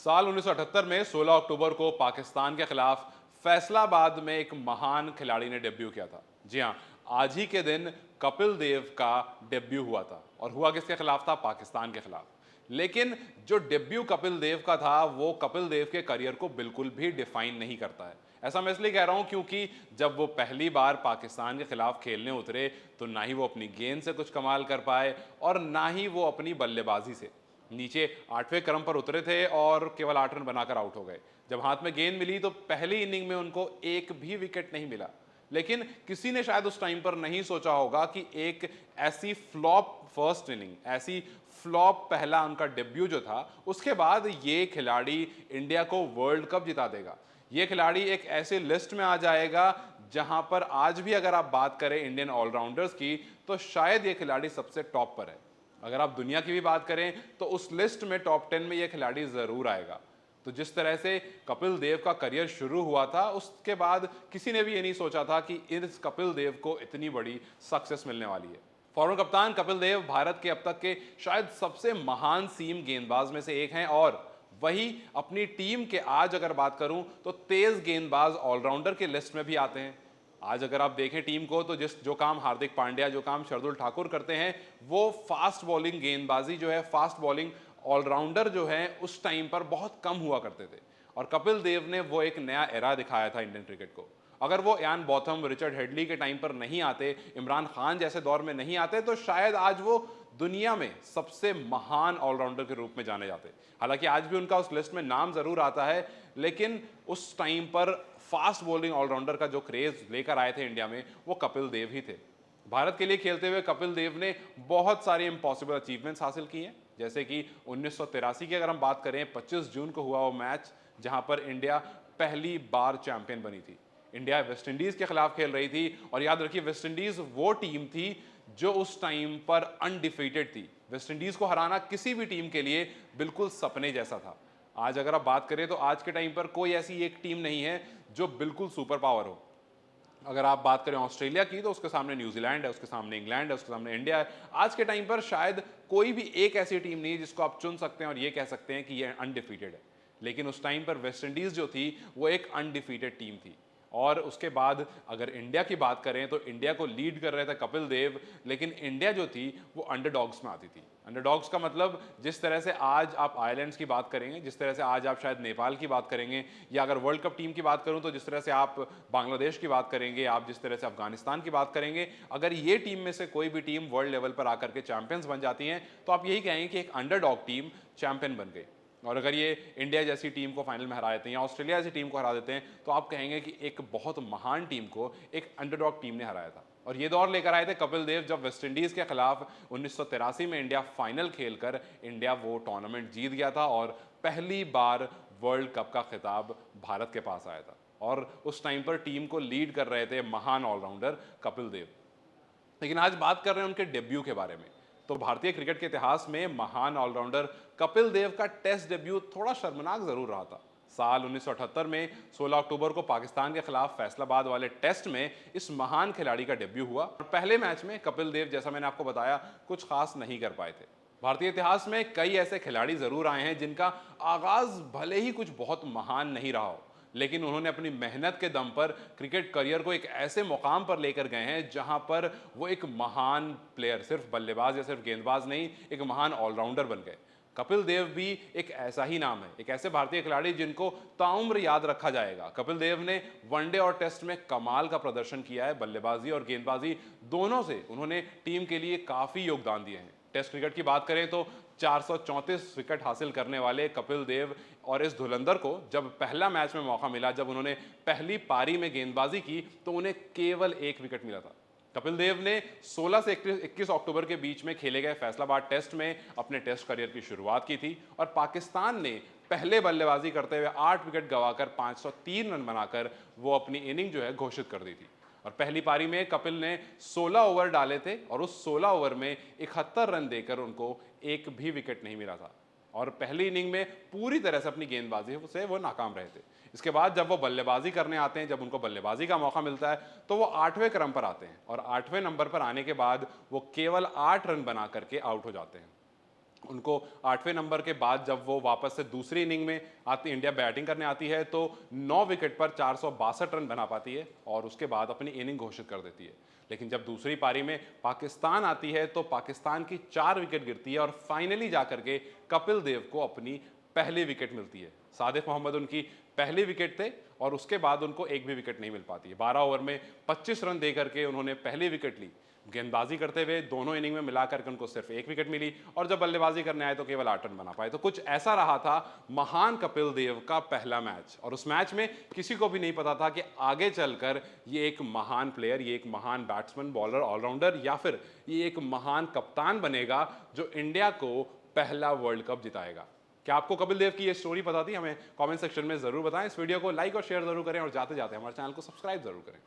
साल 1978 में 16 अक्टूबर को पाकिस्तान के खिलाफ फैसलाबाद में एक महान खिलाड़ी ने डेब्यू किया था। जी हाँ, आज ही के दिन कपिल देव का डेब्यू हुआ था और हुआ किसके खिलाफ था? पाकिस्तान के खिलाफ। लेकिन जो डेब्यू कपिल देव का था वो कपिल देव के करियर को बिल्कुल भी डिफाइन नहीं करता है। ऐसा मैं इसलिए कह रहा हूं क्योंकि जब वो पहली बार पाकिस्तान के खिलाफ खेलने उतरे तो ना ही वो अपनी गेंद से कुछ कमाल कर पाए और ना ही वो अपनी बल्लेबाजी से। नीचे 8वें क्रम पर उतरे थे और केवल 8 रन बनाकर आउट हो गए। जब हाथ में गेंद मिली तो पहली इनिंग में उनको एक भी विकेट नहीं मिला। लेकिन किसी ने शायद उस टाइम पर नहीं सोचा होगा कि एक ऐसी फ्लॉप फर्स्ट इनिंग, ऐसी फ्लॉप पहला उनका डेब्यू जो था, उसके बाद ये खिलाड़ी इंडिया को वर्ल्ड कप जिता देगा। ये खिलाड़ी एक ऐसे लिस्ट में आ जाएगा जहां पर आज भी अगर आप बात करें इंडियन ऑलराउंडर्स की तो शायद ये खिलाड़ी सबसे टॉप पर है। अगर आप दुनिया की भी बात करें तो उस लिस्ट में टॉप 10 में ये खिलाड़ी जरूर आएगा। तो जिस तरह से कपिल देव का करियर शुरू हुआ था उसके बाद किसी ने भी ये नहीं सोचा था कि इस कपिल देव को इतनी बड़ी सक्सेस मिलने वाली है। फॉरन कप्तान कपिल देव भारत के अब तक के शायद सबसे महान सीम गेंदबाज में से एक हैं और वही अपनी टीम के आज अगर बात करूं तो तेज गेंदबाज ऑलराउंडर के लिस्ट में भी आते हैं। आज अगर आप देखें टीम को तो जो काम हार्दिक पांड्या, जो काम शार्दुल ठाकुर करते हैं, वो फास्ट बॉलिंग गेंदबाजी जो है, फास्ट बॉलिंग ऑलराउंडर जो है उस टाइम पर बहुत कम हुआ करते थे। और कपिल देव ने वो एक नया एरा दिखाया था इंडियन क्रिकेट को। अगर वो यान बॉथम, रिचर्ड हेडली के टाइम पर नहीं आते, इमरान खान जैसे दौर में नहीं आते तो शायद आज वो दुनिया में सबसे महान ऑलराउंडर के रूप में जाने जाते। हालांकि आज भी उनका उस लिस्ट में नाम जरूर आता है, लेकिन उस टाइम पर फास्ट बॉलिंग ऑलराउंडर का जो क्रेज लेकर आए थे इंडिया में वो कपिल देव ही थे। भारत के लिए खेलते हुए कपिल देव ने बहुत सारी इम्पॉसिबल अचीवमेंट्स हासिल की हैं, जैसे कि 1983 की अगर हम बात करें, 25 जून को हुआ वो मैच जहां पर इंडिया पहली बार चैंपियन बनी थी। इंडिया वेस्ट इंडीज के खिलाफ खेल रही थी और याद रखिए वेस्ट इंडीज वो टीम थी जो उस टाइम पर अनडिफीटेड थी। वेस्ट इंडीज को हराना किसी भी टीम के लिए बिल्कुल सपने जैसा था। आज अगर आप बात करें तो आज के टाइम पर कोई ऐसी एक टीम नहीं है जो बिल्कुल सुपर पावर हो। अगर आप बात करें ऑस्ट्रेलिया की तो उसके सामने न्यूजीलैंड है, उसके सामने इंग्लैंड है, उसके सामने इंडिया है। आज के टाइम पर शायद कोई भी एक ऐसी टीम नहीं है जिसको आप चुन सकते हैं और ये कह सकते हैं कि ये अनडिफीटेड है। लेकिन उस टाइम पर वेस्ट इंडीज जो थी वो एक अनडिफीटेड टीम थी। और उसके बाद अगर इंडिया की बात करें तो इंडिया को लीड कर रहे थे कपिल देव, लेकिन इंडिया जो थी वो अंडरडॉग्स में आती थी। अंडरडॉग्स का मतलब जिस तरह से आज आप आयरलैंड्स की बात करेंगे, जिस तरह से आज आप शायद नेपाल की बात करेंगे, या अगर वर्ल्ड कप टीम की बात करूं तो जिस तरह से आप बांग्लादेश की बात करेंगे, आप जिस तरह से अफगानिस्तान की बात करेंगे, अगर ये टीम में से कोई भी टीम वर्ल्ड लेवल पर आकर के चैंपियंस बन जाती हैं तो आप यही कहेंगे कि एक अंडरडॉग टीम चैंपियन बन गई। और अगर ये इंडिया जैसी टीम को फाइनल में हरा देते हैं या ऑस्ट्रेलिया जैसी टीम को हरा देते हैं तो आप कहेंगे कि एक बहुत महान टीम को एक अंडरडॉग टीम ने हराया था। और ये दौर लेकर आए थे कपिल देव जब वेस्ट इंडीज के खिलाफ 1983 में इंडिया फाइनल खेलकर इंडिया वो टूर्नामेंट जीत गया था और पहली बार वर्ल्ड कप का खिताब भारत के पास आया था। और उस टाइम पर टीम को लीड कर रहे थे महान ऑलराउंडर कपिल देव। लेकिन आज बात कर रहे हैं उनके डेब्यू के बारे में। तो भारतीय क्रिकेट के इतिहास में महान ऑलराउंडर कपिल देव का टेस्ट डेब्यू थोड़ा शर्मनाक जरूर रहा था। साल 1978 में 16 अक्टूबर को पाकिस्तान के खिलाफ फैसलाबाद वाले टेस्ट में इस महान खिलाड़ी का डेब्यू हुआ और पहले मैच में कपिल देव, जैसा मैंने आपको बताया, कुछ खास नहीं कर पाए थे। भारतीय इतिहास में कई ऐसे खिलाड़ी जरूर आए हैं जिनका आगाज भले ही कुछ बहुत महान नहीं रहा हो, लेकिन उन्होंने अपनी मेहनत के दम पर क्रिकेट करियर को एक ऐसे मुकाम पर लेकर गए हैं जहां पर वो एक महान प्लेयर, सिर्फ बल्लेबाज या सिर्फ गेंदबाज नहीं, एक महान ऑलराउंडर बन गए। कपिल देव भी एक ऐसा ही नाम है, एक ऐसे भारतीय खिलाड़ी जिनको ताउम्र याद रखा जाएगा। कपिल देव ने वनडे और टेस्ट में कमाल का प्रदर्शन किया है। बल्लेबाजी और गेंदबाजी दोनों से उन्होंने टीम के लिए काफी योगदान दिए हैं। टेस्ट क्रिकेट की बात करें तो 434 विकेट हासिल करने वाले कपिल देव और इस धुरंधर को जब पहला मैच में मौका मिला, जब उन्होंने पहली पारी में गेंदबाजी की तो उन्हें केवल 1 विकेट मिला था। कपिल देव ने 16 से 21 अक्टूबर के बीच में खेले गए फैसलाबाद टेस्ट में अपने टेस्ट करियर की शुरुआत की थी और पाकिस्तान ने पहले बल्लेबाजी करते हुए 8 विकेट गंवाकर 503 रन बनाकर वो अपनी इनिंग जो है घोषित कर दी थी। और पहली पारी में कपिल ने 16 ओवर डाले थे और उस 16 ओवर में 71 रन देकर उनको एक भी विकेट नहीं मिला था और पहली इनिंग में पूरी तरह से अपनी गेंदबाजी से वो नाकाम रहे थे। इसके बाद जब वो बल्लेबाजी करने आते हैं, जब उनको बल्लेबाजी का मौका मिलता है तो वो 8वें क्रम पर आते हैं और 8वें नंबर पर आने के बाद वो केवल 8 रन बना करके आउट हो जाते हैं। उनको 8वें नंबर के बाद जब वो वापस से दूसरी इनिंग में आती, इंडिया बैटिंग करने आती है, तो 9 विकेट पर 462 रन बना पाती है और उसके बाद अपनी इनिंग घोषित कर देती है। लेकिन जब दूसरी पारी में पाकिस्तान आती है तो पाकिस्तान की 4 विकेट गिरती है और फाइनली जाकर के कपिल देव को अपनी पहली विकेट मिलती है। सादिक मोहम्मद उनकी पहली विकेट थे और उसके बाद उनको एक भी विकेट नहीं मिल पाती है। 12 ओवर में 25 रन देकर के उन्होंने पहली विकेट ली। गेंदबाजी करते हुए दोनों इनिंग में मिलाकर के उनको सिर्फ एक विकेट मिली और जब बल्लेबाजी करने आए तो केवल 8 रन बना पाए। तो कुछ ऐसा रहा था महान कपिल देव का पहला मैच, और उस मैच में किसी को भी नहीं पता था कि आगे चलकर ये एक महान प्लेयर, ये एक महान बैट्समैन, बॉलर, ऑलराउंडर या फिर ये एक महान कप्तान बनेगा जो इंडिया को पहला वर्ल्ड कप जिताएगा। क्या आपको कपिल देव की ये स्टोरी पता थी? हमें कमेंट सेक्शन में जरूर बताएं। इस वीडियो को लाइक और शेयर जरूर करें और जाते जाते हमारे चैनल को सब्सक्राइब जरूर करें।